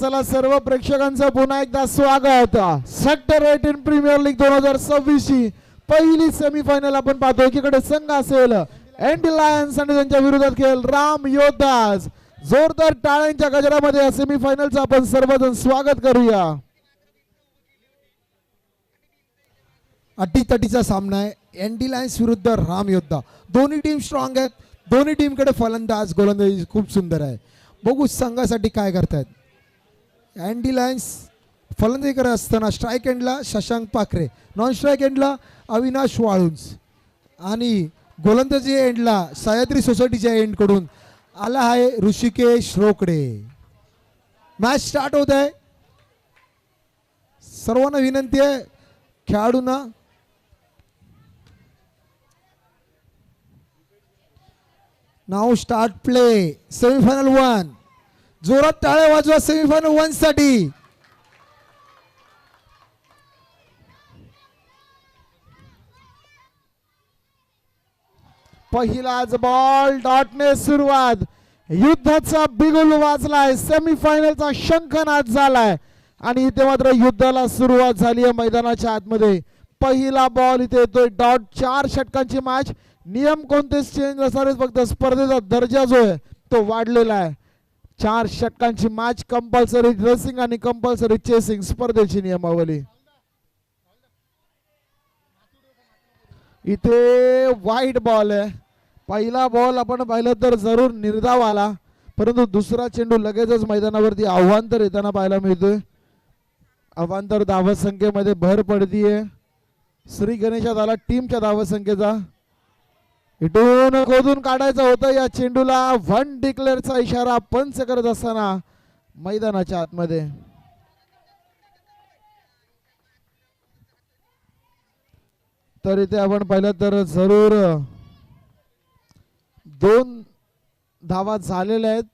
चला सर्व प्रेक्षकांचं पुन्हा एकदा स्वागत. सेक्टर 18 प्रीमियर लीग 2026 ची पहिली सेमीफायनल आपण पाहतो. एकीकडे संघ असेल एंडी लायन्स आणि त्यांच्या विरोधात खेळ राम योद्धाज. जोरदार टाळ्यांच्या गजरामध्ये या सेमीफायनलचं आपण सर्वजण स्वागत करूया. अटीतटीचा सामना आहे. एंडी लायन्स विरुद्ध राम योद्धा. दोन्ही टीम स्ट्रॉंग आहेत. दोन्ही टीमकडे फलंदाज गोलंदाजी खूप सुंदर आहे. बघू संघासाठी काय करतायत. एंडी लायन्स फलंदाजी करत असताना स्ट्राईक एंडला शशांक पाखरे, नॉन स्ट्राईक एंडला अविनाश वाळुंज आणि गोलंदाजी एंडला सह्याद्री सोसायटीच्या एंडकडून आला आहे ऋषिकेश रोकडे. मॅच स्टार्ट होत आहे. सर्वांना विनंती आहे खेळाडूंना नाव स्टार्ट प्ले. सेमीफायनल 1 जोरात टाळ्या वाजवा सेमीफायनल 1 साठी. पहिलाच बॉल डॉटने सुरुवात. युद्धाचा बिगुल वाजलाय. सेमीफायनलचा शंखनाद झालाय आणि इथे मात्र युद्धाला सुरुवात झाली आहे मैदानाच्या आतमध्ये. पहिला बॉल इथे येतोय. डॉट 4 षटकांची मॅच. नियम कोणतेच चेंज असणारे, फक्त स्पर्धेचा दर्जा जो आहे तो वाढलेला आहे. 4 षटकांची मॅच. कंपल्सरी रेसिंग आणि कंपल्सरी चेसिंग स्पर्धेची नियमावली. इथे वाईट बॉल आहे. पहिला बॉल आपण पाहिलं तर जरूर निर्धाव आला, परंतु दुसरा चेंडू लगेचच मैदानावरती अवांतर येताना पाहायला मिळतोय. अवांतर धावसंख्येमध्ये भर पडतीये. श्री गणेशात आला टीमच्या धावसंख्येचा. इथून खोदून काढायचं होतं या चेंडूला. 1 डिक्लेअरचा इशारा पंच करत असताना मैदानाच्या आतमध्ये. तर इथे आपण पाहिलं तर जरूर 2 धावा झालेल्या आहेत.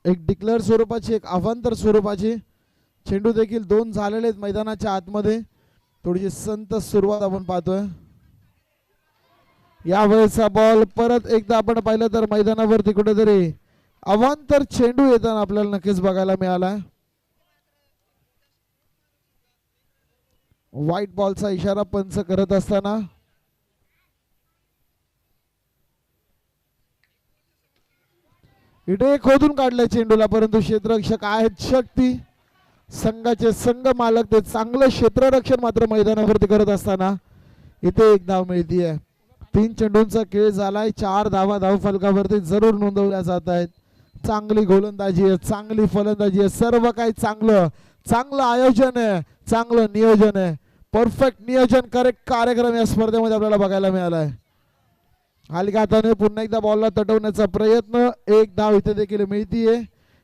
एक डिक्लेअर स्वरूपाची, एक अवांतर स्वरूपाची. चेंडू देखील 2 झालेले आहेत मैदानाच्या आतमध्ये. थोडीशी संत सुरुवात आपण पाहतोय. यावेळेचा बॉल परत एकदा आपण पाहिलं तर मैदानावरती कुठेतरी अवांतर चेंडू येताना आपल्याला नक्कीच बघायला मिळाला. व्हाईट बॉलचा इशारा पंच करत असताना इथे खोदून काढलंय चेंडूला, परंतु क्षेत्ररक्षक आहेत शक्ती संघाचे संघ मालक, ते चांगलं क्षेत्ररक्षण मात्र मैदानावरती करत असताना इथे एक धाव मिळतीये. 3 चेंडूंचा खेळ झालाय. 4 धावा धाव फलकावरती जरूर नोंदवल्या जात आहेत. चांगली गोलंदाजी आहे, चांगली फलंदाजी आहे, सर्व काही चांगलं. चांगलं आयोजन आहे, चांगलं नियोजन आहे. परफेक्ट नियोजन, करेक्ट कार्यक्रम या स्पर्धेमध्ये आपल्याला बघायला मिळाला आहे. हलक्या हाताने पुन्हा एकदा बॉलला तटवण्याचा प्रयत्न. 1 धाव इथे देखील मिळतीये.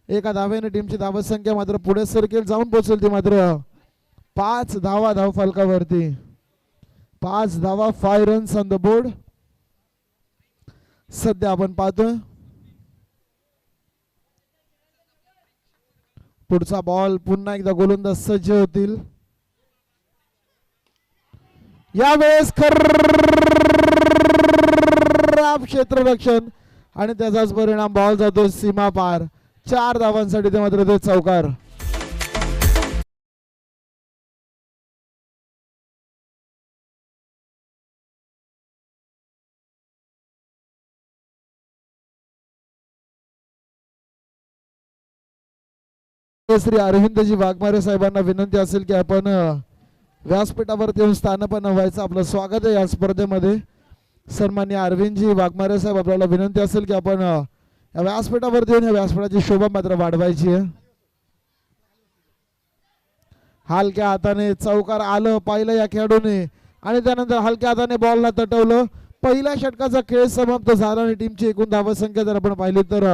एका धावेने टीमची धावसंख्या मात्र पुढे सरकेल, जाऊन पोहोचेल ती मात्र 5 धावा धाव फलकावरती. 5 धावा, 5 रन्स ऑन द बोर्ड. सध्या आपण पाहतोय पुढचा बॉल. पुन्हा एकदा गोलंदाज सज्ज होतील. यावेळेस खराब क्षेत्ररक्षण आणि त्याचाच परिणाम बॉल जातो सीमा पार. 4 धावांसाठी ते मात्र ते चौकार. श्री अरविंदजी वाघमारे साहेबांना विनंती असेल की आपण व्यासपीठावरती येऊन स्थानपन्न व्हायचं. आपलं स्वागत आहे या स्पर्धेमध्ये. सन्माननीय अरविंदजी वाघमारे साहेब, आपल्याला विनंती असेल की आपण या व्यासपीठावरती येऊन या व्यासपीठाची शोभा मात्र वाढवायची आहे. हलक्या हाताने चौकार आलं पाहिलं या खेळाडूने आणि त्यानंतर हलक्या हाताने बॉलला तटवलं. पहिल्या षटकाचा खेळ समाप्त झाला आणि टीमची एकूण धावसंख्या जर आपण पाहिली तर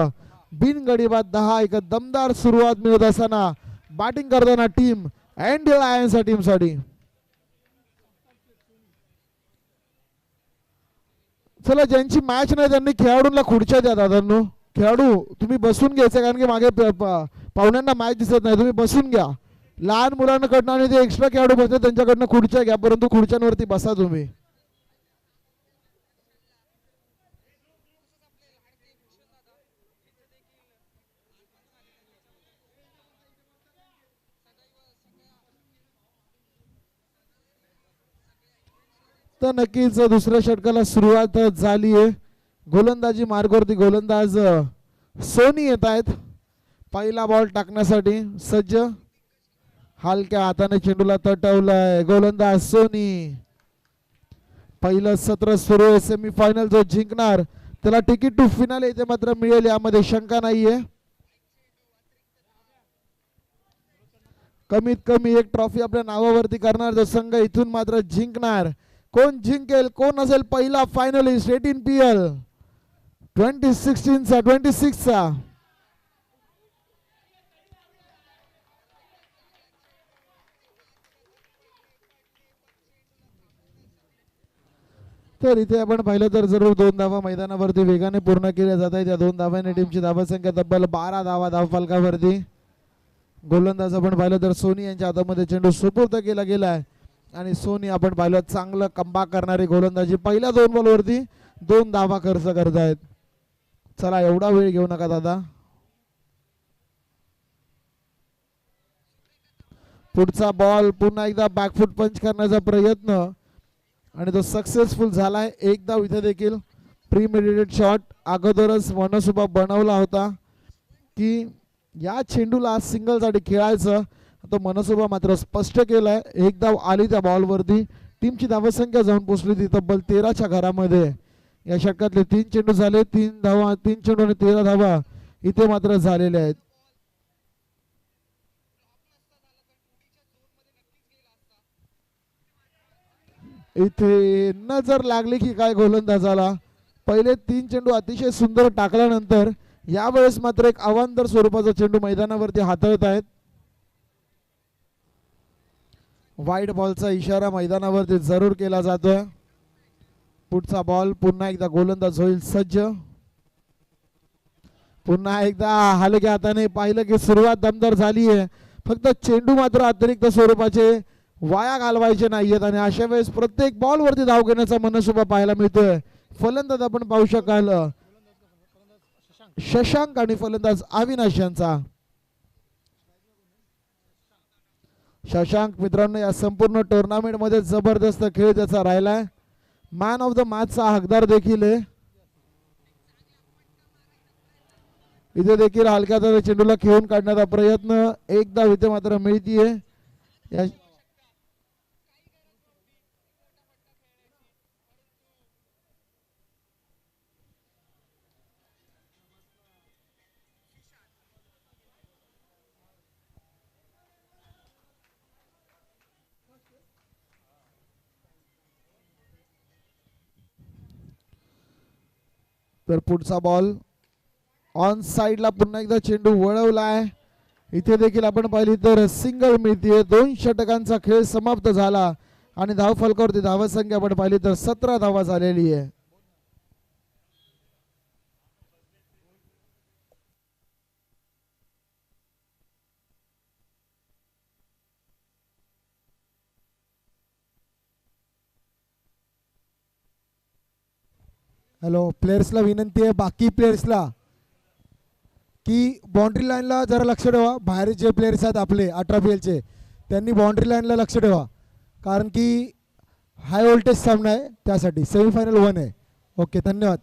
बिनगडी बाद 10. एक दमदार सुरुवात मिळत असताना बॅटिंग करताना टीम एंडी लायन्स या टीमसाठी. चला, ज्यांची मॅच नाही त्यांनी खेळाडूंना खुर्च्या द्या दादांनो. खेळाडू तुम्ही बसून घ्यायचं, कारण की मागे पाहुण्यांना मॅच दिसत नाही. तुम्ही बसून घ्या. लहान मुलांकडनं आणि ते एक्स्ट्रा खेळाडू बसले त्यांच्याकडनं खुर्च्या घ्या, परंतु खुर्च्यांवरती बसा तुम्ही. तर नक्कीच दुसऱ्या षटकाला सुरुवात झाली आहे. गोलंदाजी मार्गावरती गोलंदाज सोनी येत आहेत. पहिला बॉल टाकण्यासाठी सज्ज. हलक्या हाताने चेंडूला तटवलाय गोलंदाज सोनी. पहिलं सत्र सुरू आहे. सेमीफायनल जो जिंकणार त्याला तिकीट टू फिनाले इथे मात्र मिळेल, यामध्ये शंका नाहीये. कमीत कमी एक ट्रॉफी आपल्या नावावरती करणार जो संघ इथून मात्र जिंकणार. कोण जिंकेल, कोण असेल पहिला फायनलिस्ट 18 PL 2016चा 26चा. तर इथे आपण पाहिलं तर जरूर 2 धावा मैदानावरती वेगाने पूर्ण केल्या जात आहेत. या 2 धाव्याने टीमची धावसंख्या तब्बल 12 धावा धावफलकावरती. गोलंदाज आपण पाहिलं तर सोनी यांच्या हातामध्ये चेंडू सुपूर्द केला गेलाय आणि सोनी आपण पाहिलं चांगलं कमबॅक करणारी गोलंदाजी. पहिल्या 2 बॉलवरती 2 धावा खर्च करतायत. चला एवढा वेळ घेऊ नका दादा. पुढचा बॉल पुन्हा एकदा बॅकफुट पंच करण्याचा प्रयत्न आणि तो सक्सेसफुल झालाय. एक धाव इथे देखील प्रीमेडिटेड शॉट अगोदरच मनसुबा बनवला होता की या चेंडूला सिंगलसाठी खेळायचं. तो मनसुबा मात्र स्पष्ट केलाय. एक धाव आली त्या बॉलवरती. टीमची धावसंख्या जाऊन पोहोचली ती तब्बल 13च्या घरामध्ये. या षटकातले 3 चेंडू झाले. 3 धावा, 3 चेंडू आणि 13 धावा इथे मात्र झालेल्या आहेत. इथे नजर लागली की काय गोलंदाजाला. पहिले 3 चेंडू अतिशय सुंदर टाकल्यानंतर यावेळेस मात्र एक अवांतर स्वरूपाचा चेंडू मैदानावरती हाताळत आहेत. वाईट बॉलचा इशारा मैदानावरती जरूर केला जातोय. पुढचा बॉल पुन्हा एकदा गोलंदाज होईल सज्ज. पुन्हा एकदा हलक्या हाताने पाहिलं की सुरुवात दमदार झाली आहे. फक्त चेंडू मात्र अतिरिक्त स्वरूपाचे वाया घालवायचे नाहीयेत आणि अशा वेळेस प्रत्येक बॉल वरती धाव घेण्याचा मनसुबा पाहायला मिळतोय. फलंदाज आपण पाहू शकाल शशांक आणि फलंदाज अविनाश यांचा. शशांक मित्रांनो या संपूर्ण टुर्नामेंट मध्ये जबरदस्त खेळ त्याचा राहिलाय. मॅन ऑफ द मॅचचा हकदार देखील आहे. इथे देखील हलक्या हाताने चेंडूला खेळून काढण्याचा प्रयत्न. एक धाव इथे मात्र मिळतीये. तर पुढचा बॉल ऑन साइडला पुन्हा एकदा चेंडू वळवलाय. इथे देखील आपण पाहिली तर सिंगल मिळतीये. 2 षटकांचा खेळ समाप्त झाला आणि धाव फलकावरती धावसंख्या आपण पाहिली तर 17 धावा झालेली आहे. हॅलो, प्लेयर्सला विनंती आहे, बाकी प्लेयर्सला की बाउंड्री लाईनला जरा लक्ष ठेवा. बाहेर जे प्लेयर्स आहेत आपले 18 PLचे त्यांनी बाउंड्री लाईनला लक्ष ठेवा, कारण की हाय व्होल्टेज सामना आहे, त्यासाठी सेमीफायनल 1 आहे. ओके, धन्यवाद.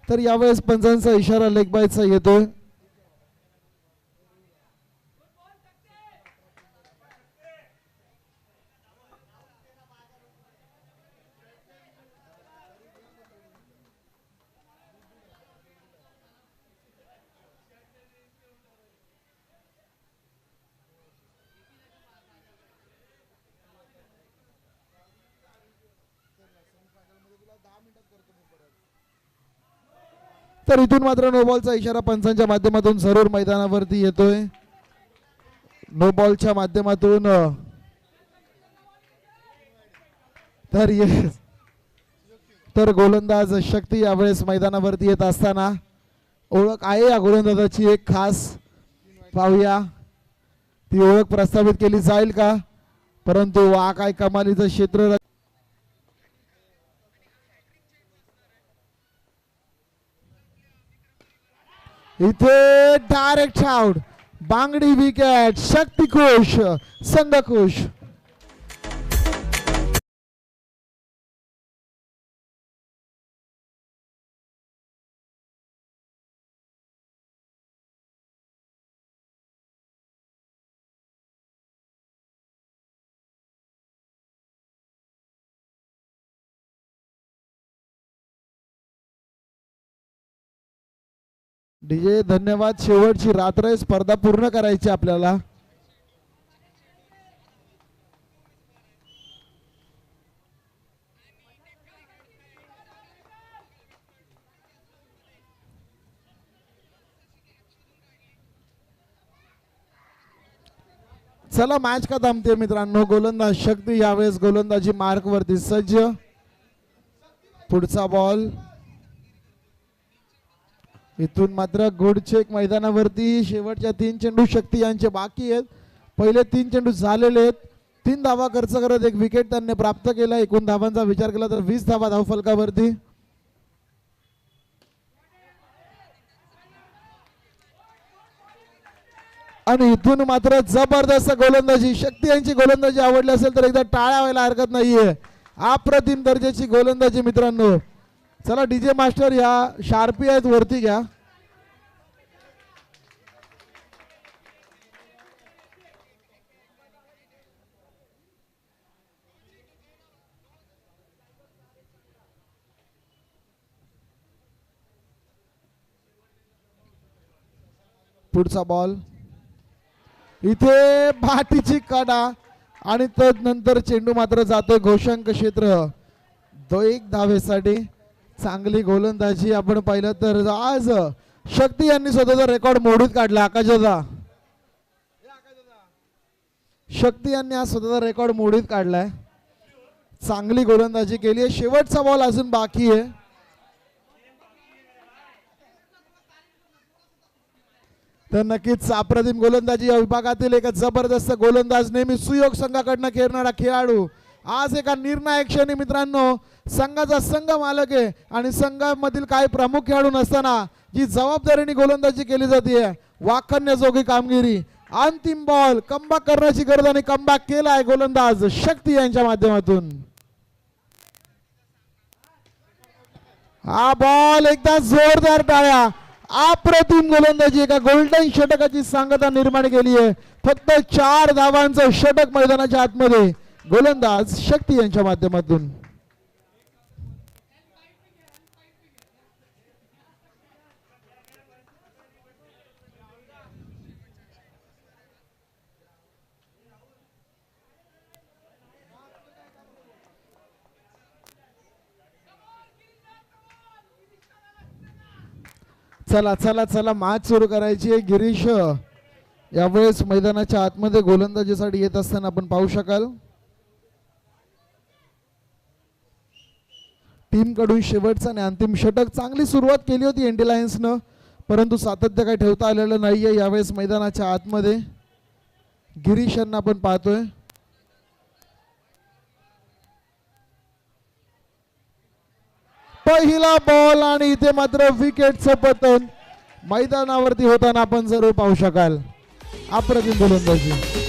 तर यावेळेस पंचांचा इशारा लेग बायचा येतोय. तर इथून मात्र नो बॉलचा इशारा पंचांच्या माध्यमातून जरूर मैदानावरती येतोय. नो बॉलच्या माध्यमातून तर गोलंदाज शक्ती यावेळेस मैदानावरती येत असताना ओळख आहे या गोलंदाजाची एक खास. पाहूया ती ओळख प्रस्थापित केली जाईल का. परंतु वा काय कमालीचं क्षेत्र. इथे डायरेक्ट आउट. बांगडी विकेट. शक्ती खुश, संघ खुश. डीजे धन्यवाद. शेवटची रात्र आहे, स्पर्धा पूर्ण करायची आपल्याला. चला मॅच का थांबते मित्रांनो. गोलंदाज शक्ती यावेळेस गोलंदाजी मार्क वरती सज्ज. पुढचा बॉल. इथून मात्र गुड चेक मैदानावरती. शेवटच्या 3 चेंडू शक्ती यांचे बाकी आहेत. पहिले 3 चेंडू झालेले आहेत. 3 धावा खर्च करत 1 विकेट त्यांनी प्राप्त केला. एकूण धावांचा विचार केला तर 20 धावा धावफलकावरती. आणि इथून मात्र जबरदस्त गोलंदाजी. शक्ती यांची गोलंदाजी आवडली असेल तर एकदा टाळ्या व्हायला हरकत नाहीये. अप्रतिम दर्जाची गोलंदाजी मित्रांनो. चला डीजे मास्टर या शार्पी आहेत वरती घ्या. पुढचा बॉल. इथे भाटीची कडा आणि तदनंतर चेंडू मात्र जातोय घोषांक क्षेत्र. 1 धावेसाठी. चांगली गोलंदाजी आपण पाहिलं तर आज शक्ती यांनी स्वतःचा रेकॉर्ड मोडीत काढला. आकाशदा शक्ती यांनी आज स्वतःचा रेकॉर्ड मोडीत काढलाय. चांगली गोलंदाजी केली आहे. शेवटचा बॉल अजून बाकी आहे. तर नक्कीच अप्रतिम गोलंदाजी या विभागातील एक जबरदस्त गोलंदाज. नेहमी सुयोग संघाकडनं खेळणारा खेळाडू आज एका निर्णायक क्षणी मित्रांनो संघाचा संघ मालक आहे. आणि संघामधील काही प्रमुख खेळाडू नसताना जी जबाबदारीने गोलंदाजी केली जाते वाखाणण्याजोगी कामगिरी. अंतिम बॉल. कमबॅक करण्याची गरज आणि कमबॅक केलाय गोलंदाज शक्ती यांच्या माध्यमातून. हा बॉल एकदा जोरदार टाळ्या. अप्रतिम गोलंदाजी. एका गोल्डन षटकाची सांगता निर्माण केली आहे. फक्त 4 धावांचं षटक मैदानाच्या आतमध्ये गोलंदाज शक्ती यांच्या माध्यमातून. चला चला चला मॅच सुरू करायची आहे. गिरीश यावेळेस मैदानाच्या आतमध्ये गोलंदाजीसाठी येत असताना आपण पाहू शकाल. टीम कडून शेवटचा आणि अंतिम षटक. चांगली सुरुवात केली होती एनडी लायन्सनं परंतु सातत्य काही ठेवता आलेलं नाहीये यावेळेस मैदानाच्या आतमध्ये. गिरीश यांना आपण पाहतोय. पहिला बॉल आणि इथे मात्र विकेटचं पतन मैदानावरती होताना आपण जरूर पाहू शकाल. अप्रतिम गोलंदाजी.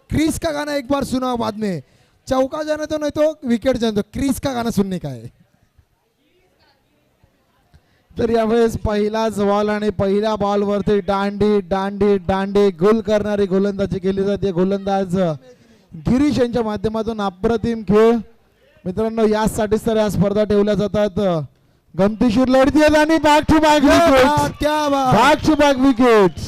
क्रिस का गाना एक बार सुना बाद में. चौका जाने तो नहीं तो विकेट जाने तो. क्रिस का गाना सुनने का है. तर यावेळेस पहिलाच बॉल आणि पहिल्या बॉल वरती दांडी दांडी दांडी गुल करणारी गोलंदाजी केली जाते. गोलंदाज गिरीश यांच्या माध्यमातून अप्रतिम खेळ मित्रांनो. यासाठीच तर या स्पर्धा ठेवल्या जातात. गमतीशीर लढती आहेत आणि बॅक टू बॅक क्या विकेट, बात, क्या बात. Back to back wicket.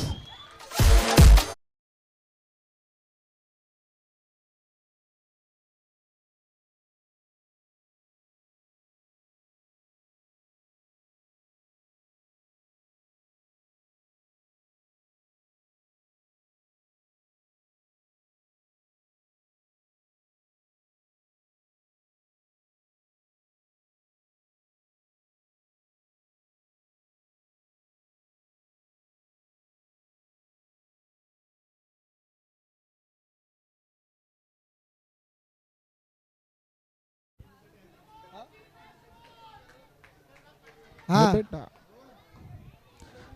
हा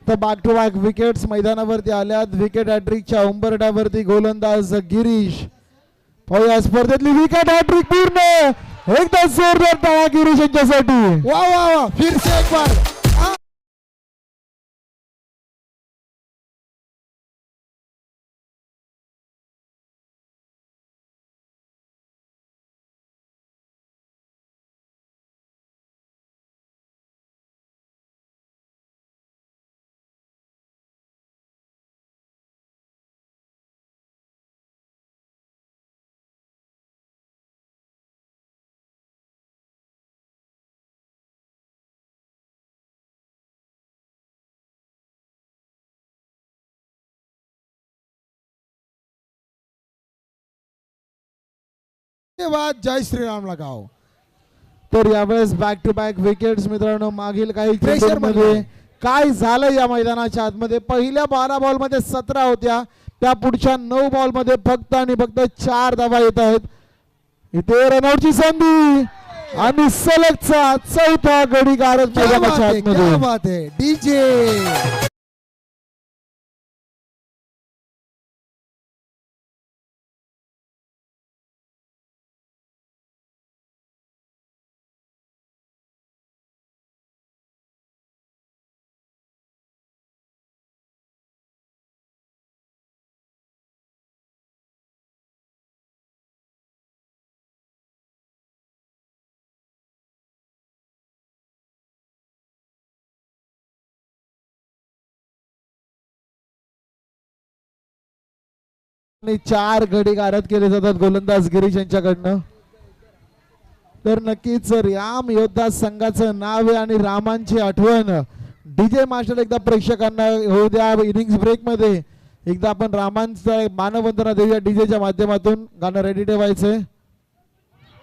तर बॅक टू बॅक विकेट्स मैदानावरती आल्यात. विकेट हॅट्रिकच्या उंबरठ्यावरती गोलंदाज गिरीश. पाहूया स्पर्धेतली विकेट हॅट्रिक पूर्ण. एकदा जोरदार टाळ्या गिरीश यांच्यासाठी. वा वा वा, फिर से एक बार. के बाद जय श्रीराम लगाओ. तर यावेळेस बॅक टू बॅक विकेट्स मित्रांनो. मागील काही Pressure चेंडूंमध्ये मध्ये. काय झालं या मैदानाच्या आतमध्ये. पहिल्या 12 बॉल मध्ये 17 होत्या, त्या पुढच्या 9 बॉल मध्ये फक्त आणि फक्त 4 धावा येत आहेत. इथे रनआउटची संधी आणि सलगचा चौथा गडी गारद क्या बात मैदानाच्या है, क्या आतमध्ये. बात है. डीजे आणि 4 गडी गारद केले जातात गोलंदाज गिरीश यांच्याकडनं. तर नक्कीच राम योद्धा संघाचं नाव आहे आणि रामांची आठवण. डीजे मास्टर एकदा प्रेक्षकांना होऊ द्या. इनिंग्स ब्रेक मध्ये एकदा आपण रामांचा मानवंदना देऊया डीजेच्या माध्यमातून. गाणं रेडी ठेवायचंय.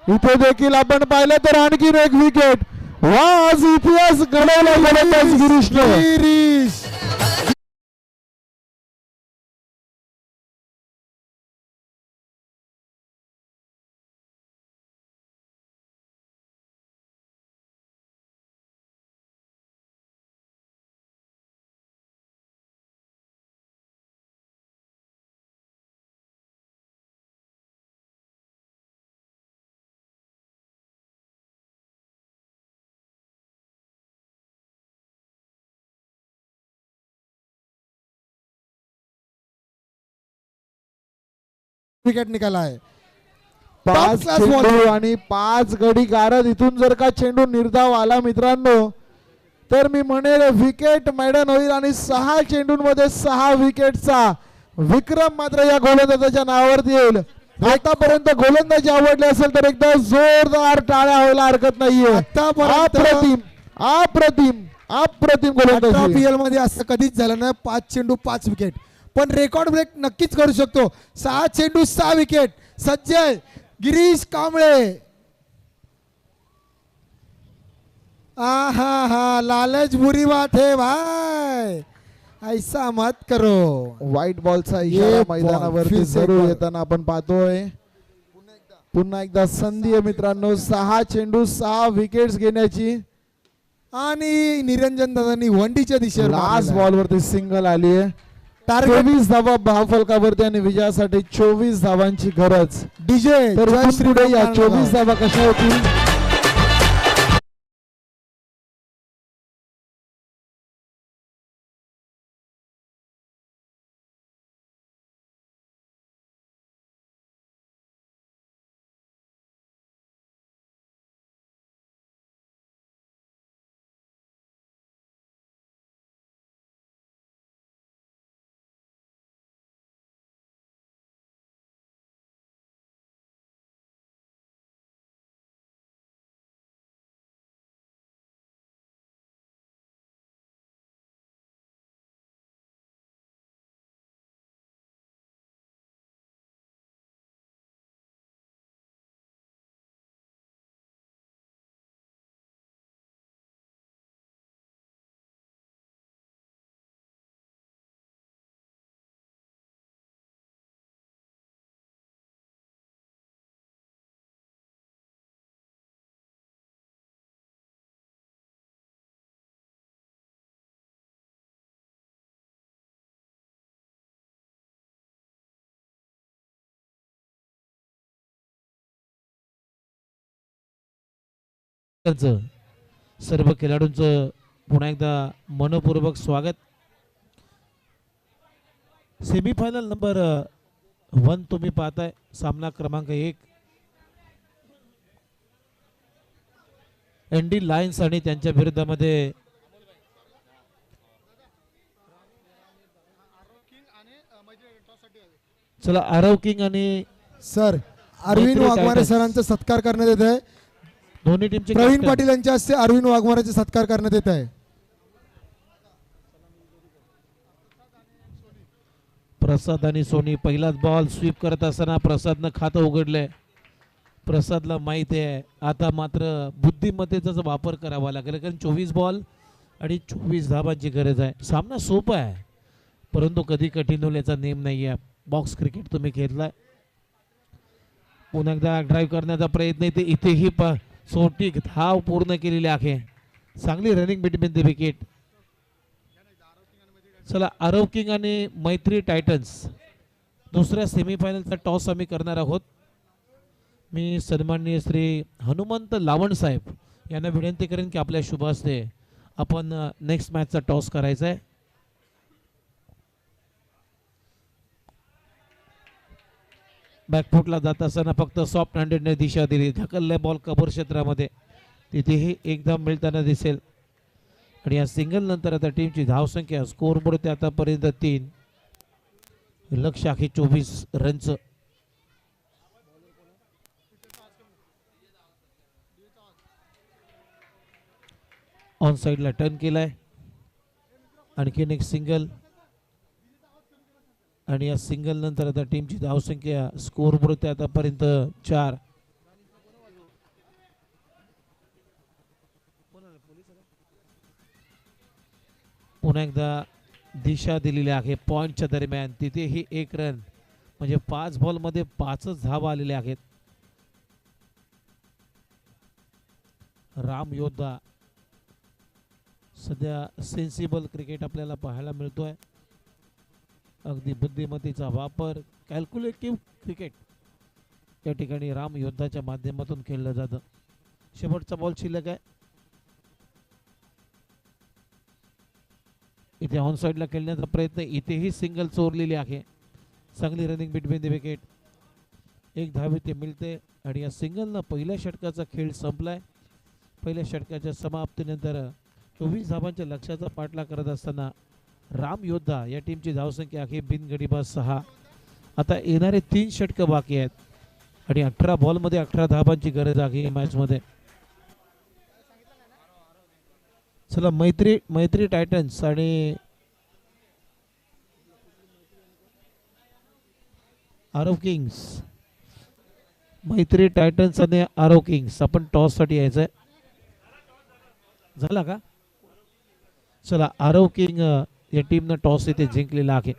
इथे देखील आपण पाहिलं तर आणखी एक विकेट. वा, आज इतिहास घडवला गोलंदाज गिरीशने. गिरीश. विकेट निकाला है. 5 class चेंडू आणि 5 गडी गारद. इथून जर का चेंडू निर्धाव आला मित्रांनो, तर मी म्हणेल विकेट मैदान होईल आणि 6 चेंडूंमध्ये 6 विकेटचा विक्रम मात्र या गोलंदाजाच्या नावावरती येईल. आतापर्यंत गोलंदाजी आवडली असेल तर एकदा जोरदार टाळ्या व्हायला हरकत नाहीये. आतापर्यंत अप्रतिम अप्रतिम अप्रतिम गोलंदाजी. PL मध्ये असं कधीच झालं नाही. 5 चेंडू 5 विकेट, पण रेकॉर्ड ब्रेक नक्कीच करू शकतो. 6 चेंडू 6 विकेट. सज्ज आहे गिरीश कांबळे. आहा हा, लालच बुरी बात है भाई, ऐसा मत करो. व्हाईट बॉलचा ये इशारा बॉल मैदानावरती फिर से जरूर बॉल. येताना आपण पाहतोय. पुन्हा एकदा संधी आहे मित्रांनो. 6 चेंडू 6 विकेट्स घेण्याची. आणि निरंजन दादांनी वंडीच्या दिशेवर लास्ट बॉल वरती सिंगल आली आहे. टार्गेट 24 धावा धावफलकावरती आणि विजयासाठी 24 धावांची गरज. डीजे. तर इथून पुढे या 24 धावा कशा होतील सर्व खेळाडूंचं पुन्हा एकदा मनपूर्वक स्वागत. सेमीफायनल नंबर 1 तुम्ही पाहताय. सामना क्रमांक 1 एनडी लायन्स आणि त्यांच्या विरुद्धामध्ये चला आरव किंग आणि सर अरविंद मैत्री वाघमारे टायटन्स. सरांचा सत्कार करण्यात येत आहे. दोन्ही टीमचे प्रवीण कॅप्टन. पाटील यांच्या हस्ते अरविंद वाघमारेचा सत्कार करण्यात येत आहे. प्रसाद आणि सोनी पहिलाच बॉल स्वीप करत असताना प्रसादनं खातं उघडलंय. प्रसादला माहिती आहे आता मात्र बुद्धिमत्तेचा वापर करावा लागेल, कारण 24 बॉल आणि 24 धावांची गरज आहे. सामना सोपा आहे परंतु कधी कठीण होईल याचा नेम नाही आहे. बॉक्स क्रिकेट तुम्ही खेळलाय. पुन्हा एकदा ड्राईव्ह करण्याचा प्रयत्न इथे इथेही सोटी धाव पूर्ण केलेली आहे. चांगली रनिंग बिटवीन द विकेट. चला आरव किंग आणि मैत्री टायटन्स दुसऱ्या सेमीफायनलचा टॉस आम्ही करणार आहोत. मी सन्माननीय श्री हनुमंत लावण साहेब यांना विनंती करेन की आपल्या शुभ हस्ते आपण नेक्स्ट मॅचचा टॉस करायचा आहे. बॅकफुटला जात असताना फक्त सॉफ्ट हँडेडने दिशा दिली. ढकलले बॉल कव्हर क्षेत्रामध्ये, तिथेही एकदम मिळताना दिसेल. आणि या सिंगल नंतर आता टीमची धावसंख्या स्कोर बोर्ड ते आतापर्यंत 3 लक्ष आहे 24 रनचं. ऑन साइडला टर्न केलाय. आणखीन एक सिंगल आणि या सिंगल नंतर आता टीमची धावसंख्या स्कोर बोर्ड ते आतापर्यंत 4. पुन्हा एकदा दिशा दिलेली आहे पॉइंटच्या दरम्यान. तिथेही 1 रन म्हणजे 5 बॉलमध्ये 5च धावा आलेल्या आहेत. राम योद्धा सध्या सेन्सिबल क्रिकेट आपल्याला पाहायला मिळतोय. अगदी बुद्धिमत्तेचा वापर, कॅल्क्युलेटिव्ह क्रिकेट या ठिकाणी राम योद्धाच्या माध्यमातून खेळलं जातं. शेवटचा बॉल शिल्लक आहे. इथे ऑन साइडला खेळण्याचा प्रयत्न, इथेही सिंगल चोरलेली आहे. चांगली रनिंग बिटवीन द विकेट. 1 धाव इथे मिळते आणि या सिंगलनं पहिल्या षटकाचा खेळ संपलाय. पहिल्या षटकाच्या समाप्तीनंतर 24 धावांच्या लक्ष्याचा पाठलाग करत असताना राम योद्धा या टीमची धावसंख्या आहे बिनगडीबाज 6. आता येणारे 3 षटकं बाकी आहेत आणि 18 बॉलमध्ये 18 धावांची गरज आहे या मॅचमध्ये. चला मैत्री टायटन्स आणि आरव किंग्स. मैत्री टायटन्स आणि आरव किंग्स आपण टॉस साठी यायचंय. झाला का? चला आरव किंग या टीमनं टॉस इथे जिंकलेला आहे.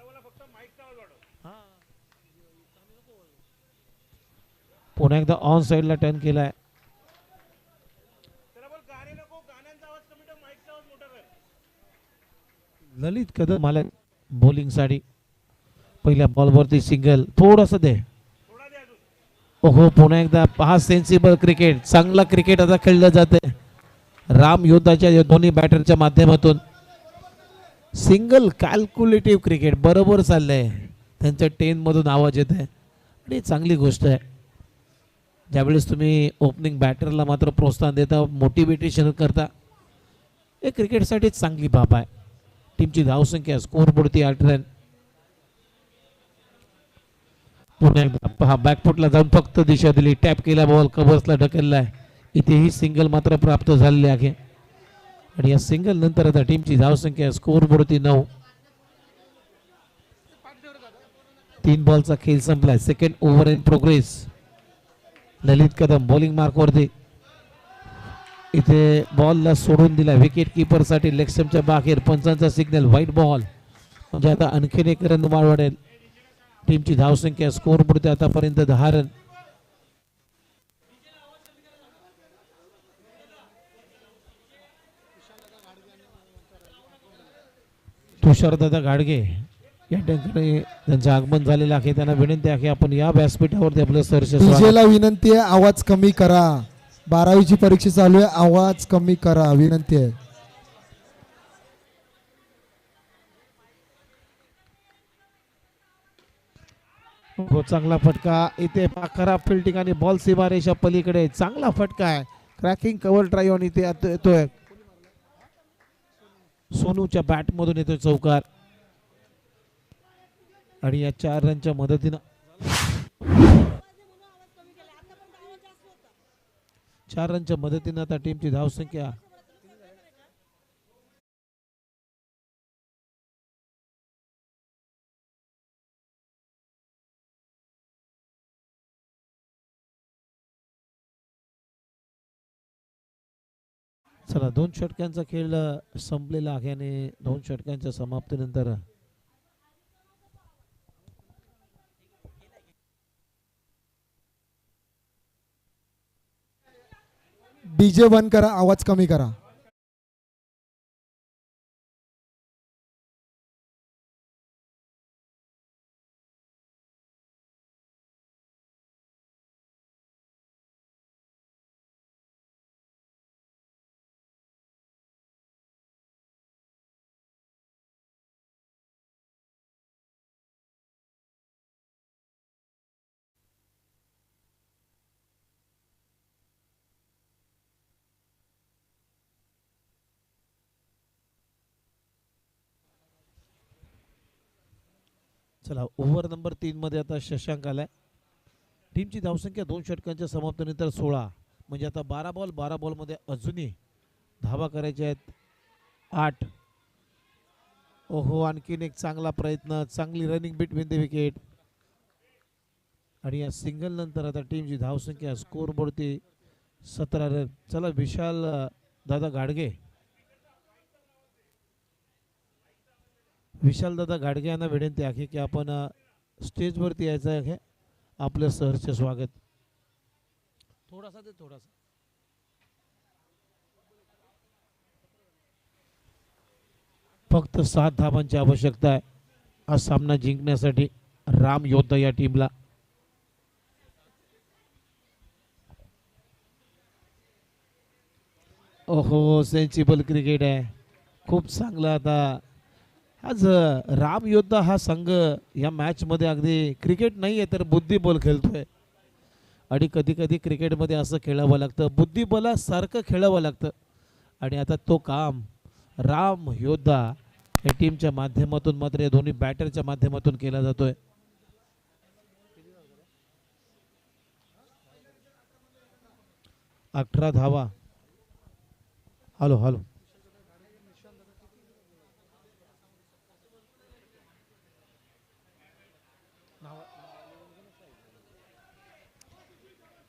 पुन्हा एकदा ऑन साइडला टर्न केलाय. ललित कदम आला बॉलिंग साठी. पहिल्या बॉलवरती सिंगल, थोडस दे. ओहो, पुन्हा एकदा पहा सेन्सिबल क्रिकेट. चांगला क्रिकेट आता खेळलं जाते राम योद्धाच्या या दोन्ही बॅटरच्या माध्यमातून. सिंगल कॅल्क्युलेटिव्ह क्रिकेट बरोबर चाललंय. त्यांच्या 10 मधून आवाज येत आहे आणि चांगली गोष्ट आहे. ज्यावेळेस तुम्ही ओपनिंग बॅटरला मात्र प्रोत्साहन देता, मोटिवेटेशन करता, हे क्रिकेटसाठी चांगली बाब आहे. टीमची धावसंख्या स्कोर बोर्डती 8 रन. पुन्हा एकदा पहा बॅकफुटला जाऊन फक्त दिशा दिली. टॅप केला बॉल, कव्हर्सला ढकललाय. इथेही सिंगल मात्र प्राप्त झालेले आहे आणि या सिंगल नंतर आता टीमची धावसंख्या स्कोर बोर्डती 9. 3 बॉलचा खेळ संपलाय. Second over in progress. Lalit Kadam bowling मार्कवरती. इथे बॉलला सोडून दिला विकेट किपर साठी लेग स्टंपच्या बाहेर. पंचांचा सिग्नल व्हाईट बॉल म्हणजे आता आणखीन 1 रन वाढेल. टीमची धावसंख्या स्कोर बोर्डती आतापर्यंत 10 रन. तुषारदादा गाडगे या ठिकाणी त्यांचं आगमन झालेलं आहे. त्यांना विनंती आहे आपण या व्यासपीठावरती आपलं सहर्ष डीजेला विनंती आहे आवाज कमी करा. 12वीची परीक्षा चालू आहे, आवाज कमी करा विनंती आहे. हो चांगला फटका इथे खराब फिल्डिंग आणि बॉल सीमारेषा पलीकडे चांगला फटका आहे. क्रॅकिंग कव्हर ड्राईव्ह आणि इथे येतोय सोनूच्या बॅट मधून येतोय चौकार आणि या 4 रनच्या मदतीनं 4 रनच्या मदतीनं आता टीमची धावसंख्या चला 2 षटकांचा खेळ संपलेला आहे आणि 2 षटकांच्या समाप्तीनंतर डीजे बंद करा, आवाज कमी करा. चला ओव्हर नंबर 3 मध्ये आता शशांक आलाय. टीमची धावसंख्या 2 षटकांच्या समाप्तीनंतर 16 म्हणजे आता 12 बॉल मध्ये अजूनही धावा करायच्या आहेत 8. ओहो आणखीन एक चांगला प्रयत्न, चांगली रनिंग बिटवीन द विकेट आणि या सिंगल नंतर आता टीमची धावसंख्या स्कोर बोर्डती 17 रन. चला विशाल दादा गाडगे यांना विनंती आहे की आपण स्टेजवरती यायचं आहे. आपलं सहर्ष स्वागत. थोडासा फक्त 7 धावांची आवश्यकता आहे हा सामना जिंकण्यासाठी राम योद्धा या टीमला. ओहो सेन्सिबल क्रिकेट आहे, खूप चांगलं. आता आज राम योद्धा हा संघ या मॅच मध्ये अगदी क्रिकेट नाही आहे तर बुद्धिबळ खेळतोय आणि कधी कधी क्रिकेटमध्ये असं खेळावं लागतं, बुद्धिबलासारखं खेळावं लागतं आणि आता तो काम राम योद्धा या टीमच्या माध्यमातून मात्र या दोन्ही बॅटरच्या माध्यमातून केला जातोय. अठरा धावा. हॅलो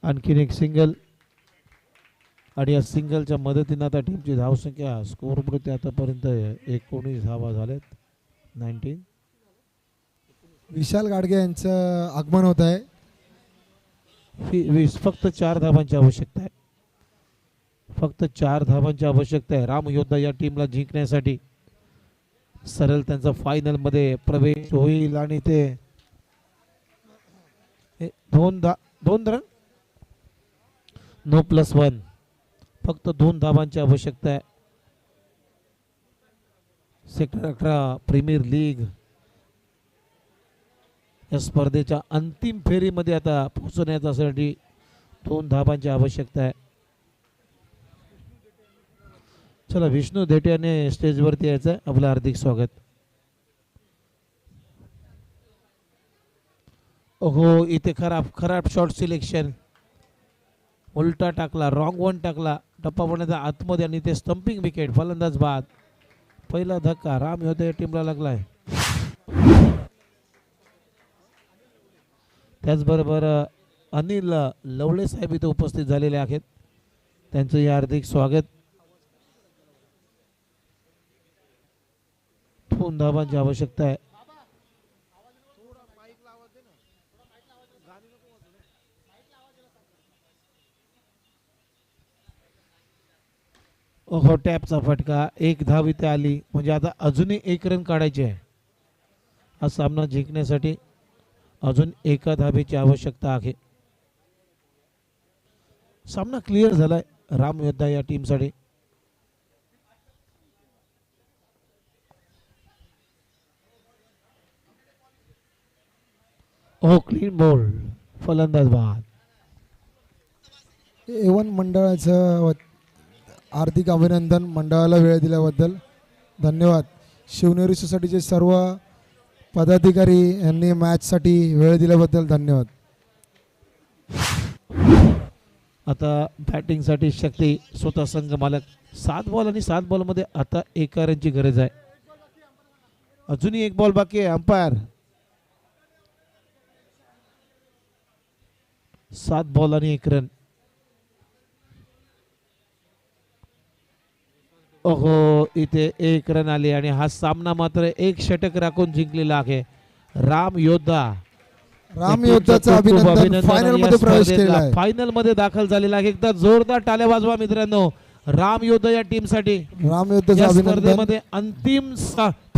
आणखीन एक सिंगल आणि या सिंगलच्या मदतीने आता टीमची धावसंख्या स्कोर बोर्डवरती आतापर्यंत 19 धावा झाल्यात. 19. विशाल गाडगे यांचं आगमन होत आहे. फक्त 4 धावांची आवश्यकता आहे. फक्त 4 धावांची आवश्यकता आहे राम योद्धा या टीमला जिंकण्यासाठी. सरळ त्यांचा फायनल मध्ये प्रवेश होईल आणि ते 2 रन नो +1 फक्त 2 धावांची आवश्यकता आहे. सेक्टर 18 प्रीमियर लीग या स्पर्धेच्या अंतिम फेरीमध्ये आता पोहोचण्यासाठी 2 धावांची आवश्यकता आहे. चला विष्णू धेटे याने स्टेजवरती यायचं आहे. आपलं हार्दिक स्वागत. ओहो इथे खराब शॉट सिलेक्शन, उलटा टाकला, रॉंग वन टाकला, टप्पा पडण्याचा आतमध्ये आणि ते स्टंपिंग विकेट. फलंदाज बाद. पहिला धक्का राम योद्धा या टीमला लागलाय. त्याचबरोबर अनिल लवळे साहेब इथे उपस्थित झालेले आहेत, त्यांचं हार्दिक स्वागत. 2 धावांची आवश्यकता आहे. ओहो टॅपचा फटका. 1 धाव इथे आली म्हणजे आता अजूनही 1 रन काढायचे आहे. हा सामना जिंकण्यासाठी अजून 1 धावेची आवश्यकता आहे. सामना क्लिअर झालाय राम योद्धा या टीमसाठी. ओ क्लीन बॉल, फलंदाज बाद. A1 मंडळाचं हार्दिक अभिनंदन. मंडळाला वेळ दिल्याबद्दल धन्यवाद. शिवनेरी सोसायटीचे सर्व पदाधिकारी यांनी मॅचसाठी वेळ दिल्याबद्दल धन्यवाद. आता बॅटिंग साठी शक्ती स्वतः संघ मालक. 7 बॉल आणि 7 बॉल मध्ये आता 1 रनची गरज आहे. अजूनही 1 बॉल बाकी आहे. अंपायर 7 बॉल आणि 1 रन. ओहो, इथे 1 रन आले आणि हा सामना मात्र 1 षटक राखून जिंकलेला आहे. राम योद्धा राम योद्धाचं अभिनंदन. फायनल मध्ये प्रवेश केला आहे. फायनल मध्ये दाखल झालेला आहे. एकदा जोरदार टाळ्या वाजवा मित्रांनो राम योद्धा या टीम साठी. राम योद्धाचं या अभिनंदन. स्पर्धेमध्ये अंतिम